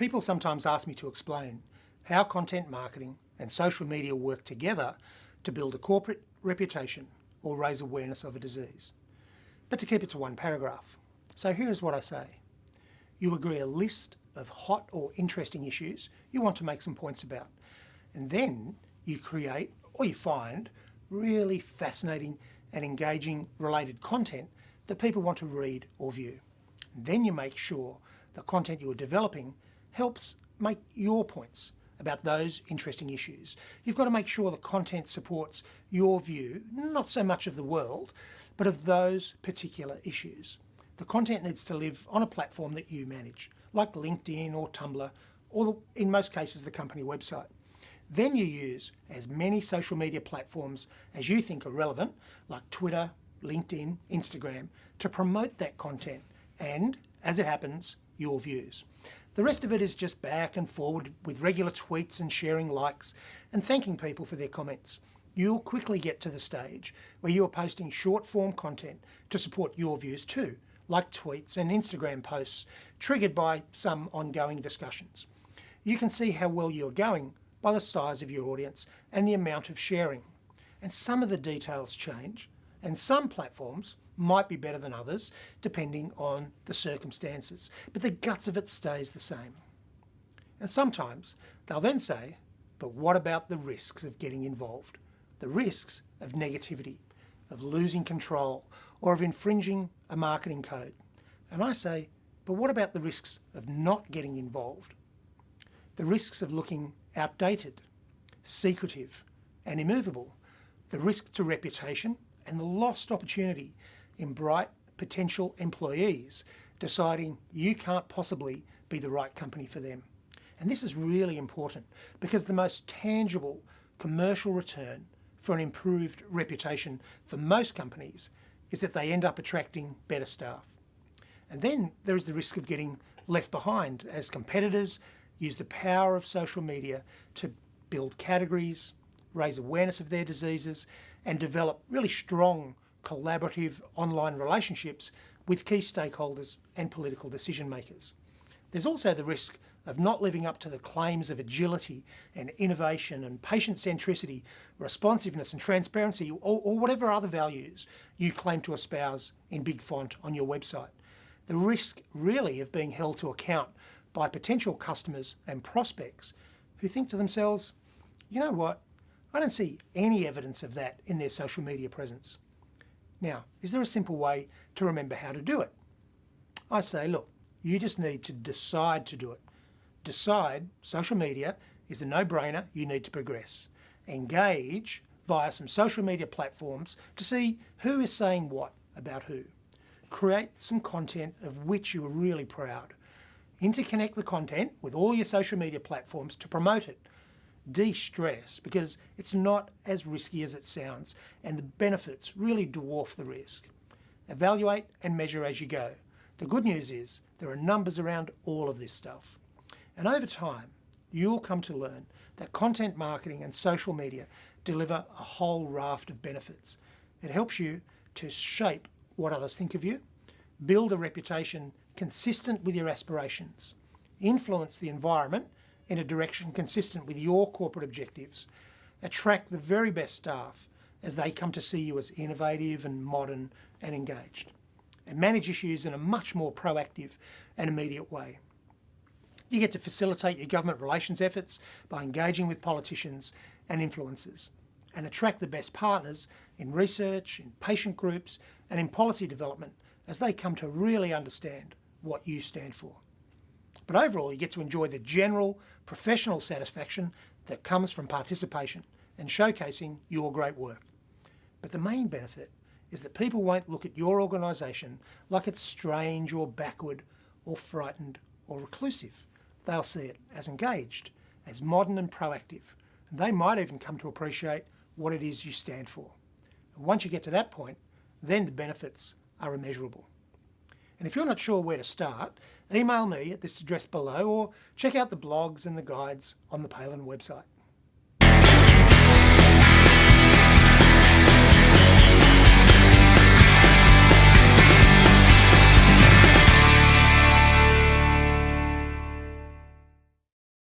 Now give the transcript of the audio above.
People sometimes ask me to explain how content marketing and social media work together to build a corporate reputation or raise awareness of a disease. But to keep it to one paragraph. So here's what I say. You agree a list of hot or interesting issues you want to make some points about. And then you create or you find really fascinating and engaging related content that people want to read or view. And then you make sure the content you're developing helps make your points about those interesting issues. You've got to make sure the content supports your view, not so much of the world, but of those particular issues. The content needs to live on a platform that you manage, like LinkedIn or Tumblr, or in most cases the company website. Then you use as many social media platforms as you think are relevant, like Twitter, LinkedIn, Instagram, to promote that content and, as it happens, your views. The rest of it is just back and forward with regular tweets and sharing likes and thanking people for their comments. You'll quickly get to the stage where you're posting short form content to support your views too, like tweets and Instagram posts triggered by some ongoing discussions. You can see how well you're going by the size of your audience and the amount of sharing. And some of the details change, and some platforms might be better than others depending on the circumstances, but the guts of it stays the same. And sometimes they'll then say, but what about the risks of getting involved? The risks of negativity, of losing control, or of infringing a marketing code. And I say, but what about the risks of not getting involved? The risks of looking outdated, secretive, and immovable. The risk to reputation and the lost opportunity in bright potential employees deciding you can't possibly be the right company for them. And this is really important because the most tangible commercial return for an improved reputation for most companies is that they end up attracting better staff. And then there is the risk of getting left behind as competitors use the power of social media to build categories, raise awareness of their diseases, and develop really strong collaborative online relationships with key stakeholders and political decision makers. There's also the risk of not living up to the claims of agility and innovation and patient centricity, responsiveness and transparency, or whatever other values you claim to espouse in big font on your website. The risk really of being held to account by potential customers and prospects who think to themselves, you know what, I don't see any evidence of that in their social media presence. Now, is there a simple way to remember how to do it? I say, look, you just need to decide to do it. Decide social media is a no-brainer, you need to progress. Engage via some social media platforms to see who is saying what about who. Create some content of which you are really proud. Interconnect the content with all your social media platforms to promote it. De-stress, because it's not as risky as it sounds and the benefits really dwarf the risk. Evaluate and measure as you go. The good news is there are numbers around all of this stuff. And over time, you'll come to learn that content marketing and social media deliver a whole raft of benefits. It helps you to shape what others think of you, build a reputation consistent with your aspirations, influence the environment in a direction consistent with your corporate objectives, attract the very best staff as they come to see you as innovative and modern and engaged, and manage issues in a much more proactive and immediate way. You get to facilitate your government relations efforts by engaging with politicians and influencers, and attract the best partners in research, in patient groups, and in policy development as they come to really understand what you stand for. But overall, you get to enjoy the general professional satisfaction that comes from participation and showcasing your great work. But the main benefit is that people won't look at your organisation like it's strange or backward or frightened or reclusive. They'll see it as engaged, as modern and proactive, and they might even come to appreciate what it is you stand for. And once you get to that point, then the benefits are immeasurable. And if you're not sure where to start, email me at this address below or check out the blogs and the guides on the Palin website.